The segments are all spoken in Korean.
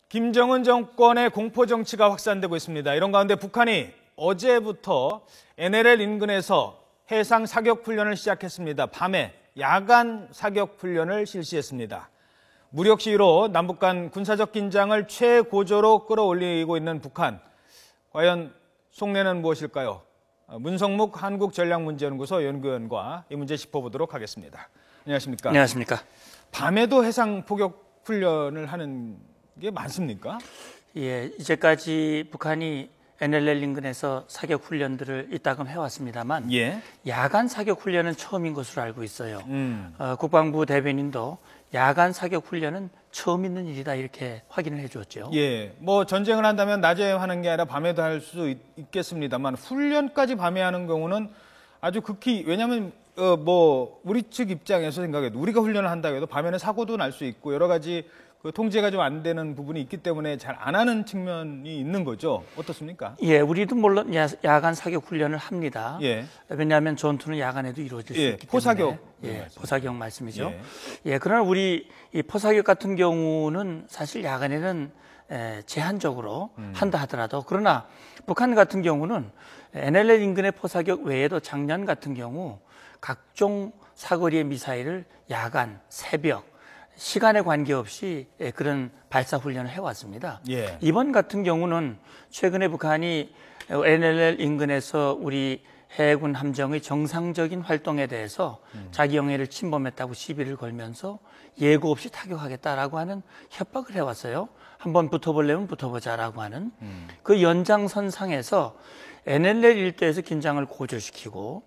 김정은 정권의 공포 정치가 확산되고 있습니다. 이런 가운데 북한이 어제부터 NLL 인근에서 해상 사격 훈련을 시작했습니다. 밤에 야간 사격 훈련을 실시했습니다. 무력 시위로 남북 간 군사적 긴장을 최고조로 끌어올리고 있는 북한. 과연 속내는 무엇일까요? 문성묵 한국전략문제연구소 연구위원과 이 문제 짚어보도록 하겠습니다. 안녕하십니까? 안녕하십니까? 밤에도 해상 포격 훈련을 하는 게 많습니까? 예, 이제까지 북한이 NLL 인근에서 사격 훈련들을 이따금 해왔습니다만 예. 야간 사격 훈련은 처음인 것으로 알고 있어요. 국방부 대변인도 야간 사격 훈련은 처음 있는 일이다 이렇게 확인을 해주었죠. 예, 뭐 전쟁을 한다면 낮에 하는 게 아니라 밤에도 할 수 있겠습니다만 훈련까지 밤에 하는 경우는 아주 극히, 왜냐하면 뭐 우리 측 입장에서 생각해도 우리가 훈련을 한다고 해도 밤에는 사고도 날 수 있고 여러 가지 그 통제가 좀 안 되는 부분이 있기 때문에 잘 안 하는 측면이 있는 거죠. 어떻습니까? 예, 우리도 물론 야간 사격 훈련을 합니다. 예. 왜냐하면 전투는 야간에도 이루어질 수 있기 포사격. 때문에. 예, 포사격 말씀이죠. 예. 그러나 우리 이 포사격 같은 경우는 사실 야간에는 제한적으로 한다 하더라도, 그러나 북한 같은 경우는 NLL 인근의 포사격 외에도 작년 같은 경우 각종 사거리의 미사일을 야간, 새벽, 시간에 관계없이 그런 발사 훈련을 해왔습니다. 예. 이번 같은 경우는 최근에 북한이 NLL 인근에서 우리 해군 함정의 정상적인 활동에 대해서 자기 영해를 침범했다고 시비를 걸면서 예고 없이 타격하겠다라고 하는 협박을 해왔어요. 한번 붙어보려면 붙어보자라고 하는 그 연장선상에서 NLL 일대에서 긴장을 고조시키고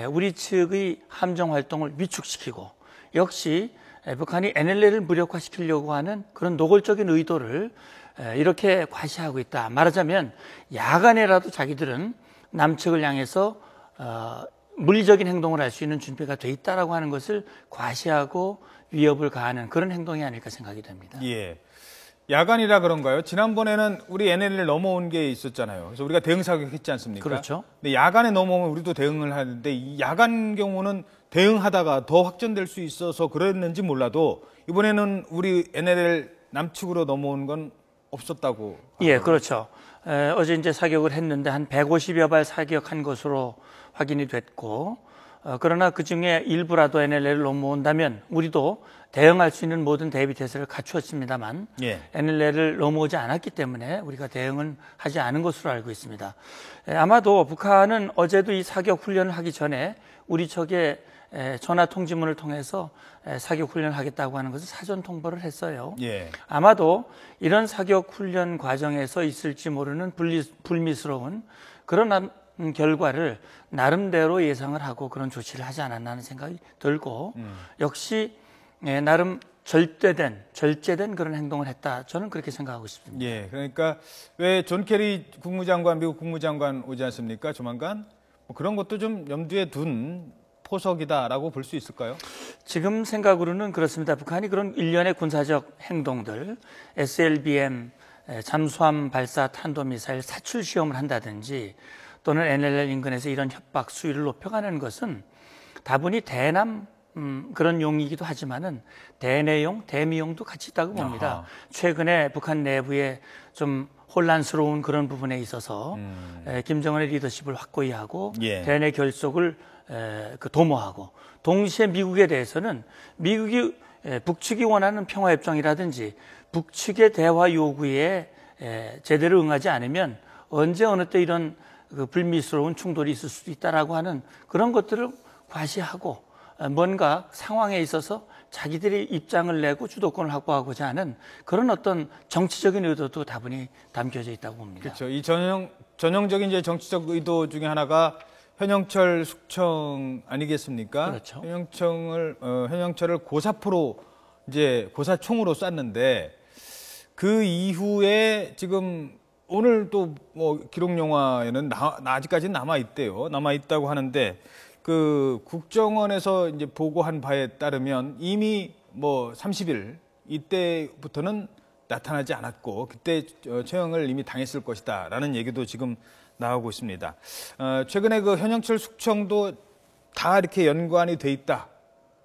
우리 측의 함정 활동을 위축시키고, 역시 북한이 NLL을 무력화시키려고 하는 그런 노골적인 의도를 이렇게 과시하고 있다. 말하자면 야간에라도 자기들은 남측을 향해서 물리적인 행동을 할 수 있는 준비가 돼 있다라고 하는 것을 과시하고 위협을 가하는 그런 행동이 아닐까 생각이 됩니다. 예. 야간이라 그런가요? 지난번에는 우리 NLL 넘어온 게 있었잖아요. 그래서 우리가 대응 사격했지 않습니까? 그렇죠. 근데 야간에 넘어오면 우리도 대응을 하는데 이 야간 경우는 대응하다가 더 확전될 수 있어서 그랬는지 몰라도 이번에는 우리 NLL 남측으로 넘어온 건 없었다고. 예, 그렇죠. 어제 이제 사격을 했는데 한 150여 발 사격한 것으로 확인이 됐고, 그러나 그중에 일부라도 NLL을 넘어온다면 우리도 대응할 수 있는 모든 대비 태세를 갖추었습니다만 예. NLL을 넘어오지 않았기 때문에 우리가 대응은 하지 않은 것으로 알고 있습니다. 아마도 북한은 어제도 이 사격 훈련을 하기 전에 우리 측에 전화 통지문을 통해서 사격 훈련을 하겠다고 하는 것을 사전 통보를 했어요. 예. 아마도 이런 사격 훈련 과정에서 있을지 모르는 불미스러운 그런 결과를 나름대로 예상을 하고 그런 조치를 하지 않았나 하는 생각이 들고, 역시 나름 절제된 그런 행동을 했다. 저는 그렇게 생각하고 싶습니다. 예. 그러니까 왜 존 케리 국무장관, 미국 국무장관 오지 않습니까? 조만간 뭐 그런 것도 좀 염두에 둔 포석이다라고 볼 수 있을까요? 지금 생각으로는 그렇습니다. 북한이 그런 일련의 군사적 행동들, SLBM, 잠수함 발사 탄도미사일 사출 시험을 한다든지 또는 NLL 인근에서 이런 협박 수위를 높여가는 것은 다분히 대남 그런 용이기도 하지만은 대내용, 대미용도 같이 있다고 봅니다. 아하. 최근에 북한 내부에 좀 혼란스러운 그런 부분에 있어서 김정은의 리더십을 확고히 하고 예. 대내 결속을 도모하고, 동시에 미국에 대해서는 미국이 북측이 원하는 평화협정이라든지 북측의 대화 요구에 제대로 응하지 않으면 언제 어느 때 이런 그 불미스러운 충돌이 있을 수도 있다라고 하는 그런 것들을 과시하고, 뭔가 상황에 있어서 자기들의 입장을 내고 주도권을 확보하고자 하는 그런 어떤 정치적인 의도도 다분히 담겨져 있다고 봅니다. 그렇죠. 이 전형적인 이제 정치적 의도 중에 하나가 현영철 숙청 아니겠습니까? 그렇죠. 현영철을 고사포로 이제 고사총으로 쐈는데 그 이후에 지금 오늘 또 뭐 기록 영화에는 아직까지는 남아 있대요. 남아 있다고 하는데 그 국정원에서 이제 보고한 바에 따르면 이미 뭐 30일 이때부터는 나타나지 않았고 그때 처형을 이미 당했을 것이다라는 얘기도 지금 나오고 있습니다. 최근에 그 현영철 숙청도 다 이렇게 연관이 돼 있다.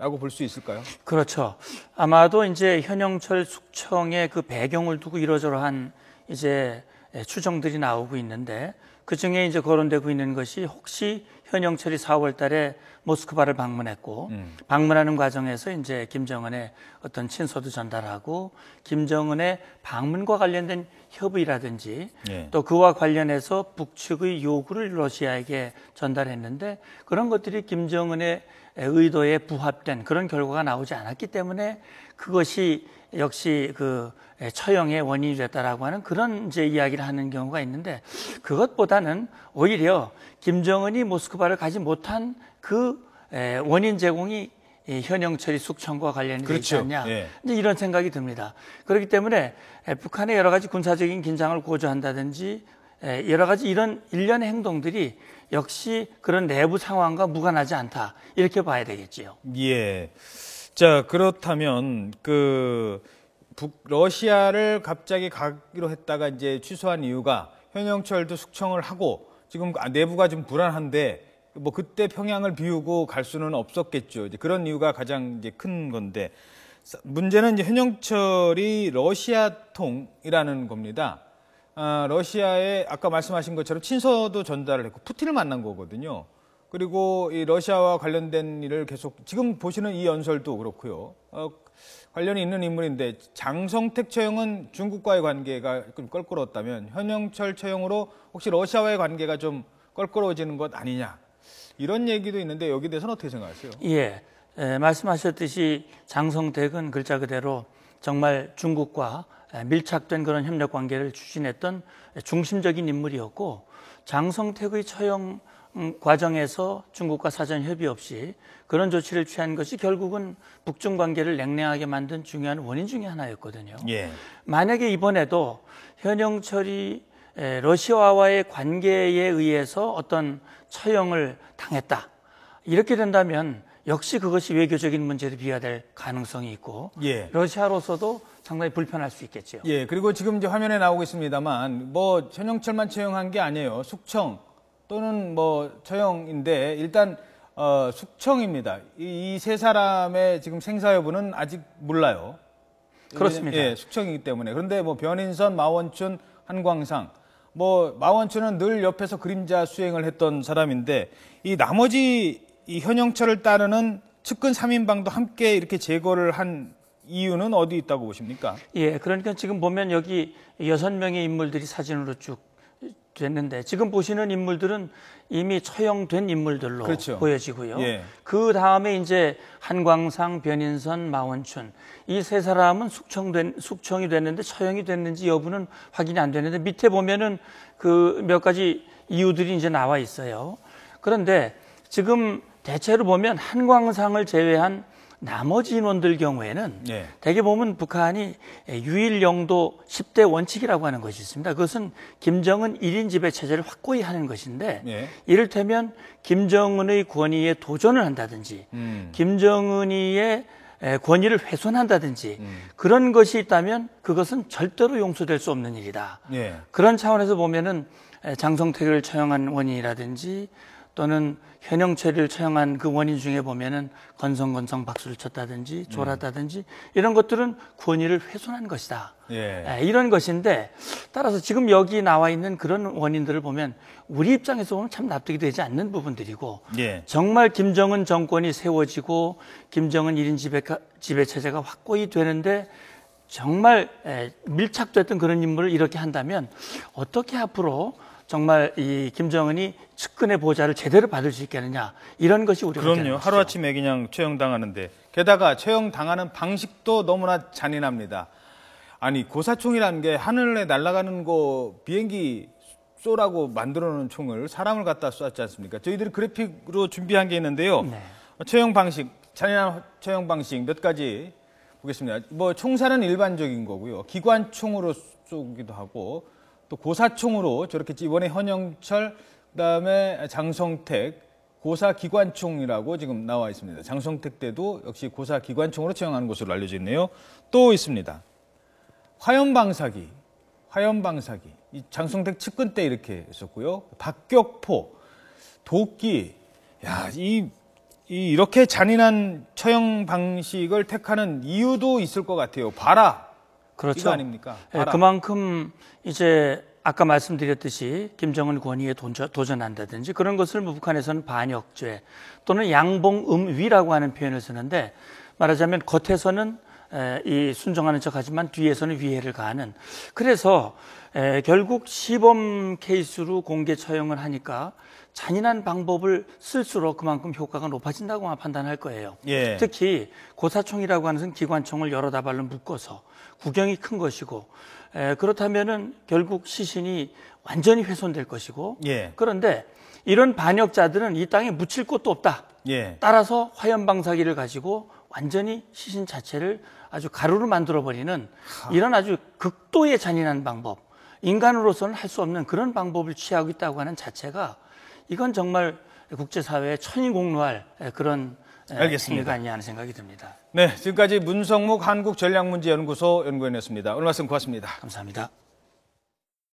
라고 볼 수 있을까요? 그렇죠. 아마도 이제 현영철 숙청의 그 배경을 두고 이러저러한 이제 추정들이 나오고 있는데 그 중에 이제 거론되고 있는 것이 혹시 현영철이 4월 달에 모스크바를 방문했고 방문하는 과정에서 이제 김정은의 어떤 친서도 전달하고 김정은의 방문과 관련된 협의라든지 예. 또 그와 관련해서 북측의 요구를 러시아에게 전달했는데 그런 것들이 김정은의 의도에 부합된 그런 결과가 나오지 않았기 때문에 그것이 역시 그 처형의 원인이 됐다라고 하는 그런 이제 이야기를 하는 경우가 있는데 그것보다는 오히려 김정은이 모스크바를 가지 못한 그 원인 제공이 현영철이 숙청과 관련이 되지 그렇죠. 않냐 예. 이제 이런 생각이 듭니다. 그렇기 때문에 북한의 여러 가지 군사적인 긴장을 고조한다든지 여러 가지 이런 일련의 행동들이 역시 그런 내부 상황과 무관하지 않다 이렇게 봐야 되겠지요. 예. 자, 그렇다면 러시아를 갑자기 가기로 했다가 이제 취소한 이유가 현영철도 숙청을 하고 지금 내부가 좀 불안한데 뭐 그때 평양을 비우고 갈 수는 없었겠죠. 이제 그런 이유가 가장 이제 큰 건데 문제는 이제 현영철이 러시아통이라는 겁니다. 러시아에 아까 말씀하신 것처럼 친서도 전달을 했고 푸틴을 만난 거거든요. 그리고 이 러시아와 관련된 일을 계속 지금 보시는 이 연설도 그렇고요. 관련이 있는 인물인데 장성택 처형은 중국과의 관계가 좀 껄끄러웠다면 현영철 처형으로 혹시 러시아와의 관계가 좀 껄끄러워지는 것 아니냐 이런 얘기도 있는데 여기에 대해서는 어떻게 생각하세요? 예, 말씀하셨듯이 장성택은 글자 그대로 정말 중국과 밀착된 그런 협력 관계를 추진했던 중심적인 인물이었고 장성택의 처형 과정에서 중국과 사전 협의 없이 그런 조치를 취한 것이 결국은 북중 관계를 냉랭하게 만든 중요한 원인 중에 하나였거든요. 예. 만약에 이번에도 현영철이 러시아와의 관계에 의해서 어떤 처형을 당했다. 이렇게 된다면 역시 그것이 외교적인 문제로 비화될 가능성이 있고 예. 러시아로서도 상당히 불편할 수 있겠죠. 예. 그리고 지금 이제 화면에 나오고 있습니다만 뭐 현영철만 처형한 게 아니에요. 숙청 또는 뭐 처형인데 일단 숙청입니다. 이 세 사람의 지금 생사 여부는 아직 몰라요. 그렇습니다. 예, 숙청이기 때문에. 그런데 뭐 변인선, 마원춘, 한광상, 뭐 마원춘은 늘 옆에서 그림자 수행을 했던 사람인데 이 나머지 이 현영철을 따르는 측근 3인방도 함께 이렇게 제거를 한 이유는 어디 있다고 보십니까? 예, 그러니까 지금 보면 여기 6명의 인물들이 사진으로 쭉 됐는데 지금 보시는 인물들은 이미 처형된 인물들로 그렇죠. 보여지고요. 예. 그 다음에 이제 한광상, 변인선, 마원춘 이 세 사람은 숙청이 됐는데 처형이 됐는지 여부는 확인이 안 되는데 밑에 보면은 그 몇 가지 이유들이 이제 나와 있어요. 그런데 지금 대체로 보면 한광상을 제외한 나머지 인원들 경우에는 예. 대개 보면 북한이 유일 영도 10대 원칙이라고 하는 것이 있습니다. 그것은 김정은 1인 지배 체제를 확고히 하는 것인데 예. 이를테면 김정은의 권위에 도전을 한다든지 김정은이의 권위를 훼손한다든지 그런 것이 있다면 그것은 절대로 용서될 수 없는 일이다. 예. 그런 차원에서 보면은 장성택을 처형한 원인이라든지 또는 현영철을 처형한 그 원인 중에 보면은 건성건성 박수를 쳤다든지 졸았다든지 이런 것들은 권위를 훼손한 것이다. 예. 이런 것인데 따라서 지금 여기 나와 있는 그런 원인들을 보면 우리 입장에서 보면 참 납득이 되지 않는 부분들이고 예. 정말 김정은 정권이 세워지고 김정은 1인 지배 체제가 확고히 되는데 정말 밀착됐던 그런 인물을 이렇게 한다면 어떻게 앞으로 정말 이 김정은이 측근의 보좌를 제대로 받을 수 있겠느냐 이런 것이 우리가 그럼요. 하루아침에 그냥 처형당하는데 게다가 처형당하는 방식도 너무나 잔인합니다. 아니 고사총이라는 게 하늘에 날아가는 거 비행기 쏘라고 만들어놓은 총을 사람을 갖다 쐈지 않습니까? 저희들이 그래픽으로 준비한 게 있는데요. 네. 처형 방식, 잔인한 처형 방식 몇 가지 보겠습니다. 뭐 총살은 일반적인 거고요. 기관총으로 쏘기도 하고 또 고사총으로 저렇게 이번에 현영철 그다음에 장성택 고사 기관총이라고 지금 나와 있습니다. 장성택 때도 역시 고사 기관총으로 처형하는 것으로 알려져 있네요. 또 있습니다. 화염방사기. 이 장성택 측근 때 이렇게 했었고요. 박격포, 도끼. 야, 이 이렇게 잔인한 처형 방식을 택하는 이유도 있을 것 같아요. 봐라. 그렇죠. 이거 아닙니까? 예, 그만큼 이제 아까 말씀드렸듯이 김정은 권위에 도전한다든지 그런 것을 뭐 북한에서는 반역죄 또는 양봉음위라고 하는 표현을 쓰는데 말하자면 겉에서는 이 순종하는 척하지만 뒤에서는 위해를 가하는. 그래서 결국 시범 케이스로 공개 처형을 하니까 잔인한 방법을 쓸수록 그만큼 효과가 높아진다고 판단할 거예요. 예. 특히 고사총이라고 하는 기관총을 여러 다발로 묶어서 구경이 큰 것이고 그렇다면은 결국 시신이 완전히 훼손될 것이고 예. 그런데 이런 반역자들은 이 땅에 묻힐 곳도 없다. 예. 따라서 화염방사기를 가지고 완전히 시신 자체를 아주 가루로 만들어버리는 이런 아주 극도의 잔인한 방법, 인간으로서는 할 수 없는 그런 방법을 취하고 있다고 하는 자체가 이건 정말 국제사회에 천인공노할 그런 알겠습니다. 행위가 아니냐 하는 생각이 듭니다. 네, 지금까지 문성묵 한국전략문제연구소 연구원이었습니다. 오늘 말씀 고맙습니다. 감사합니다.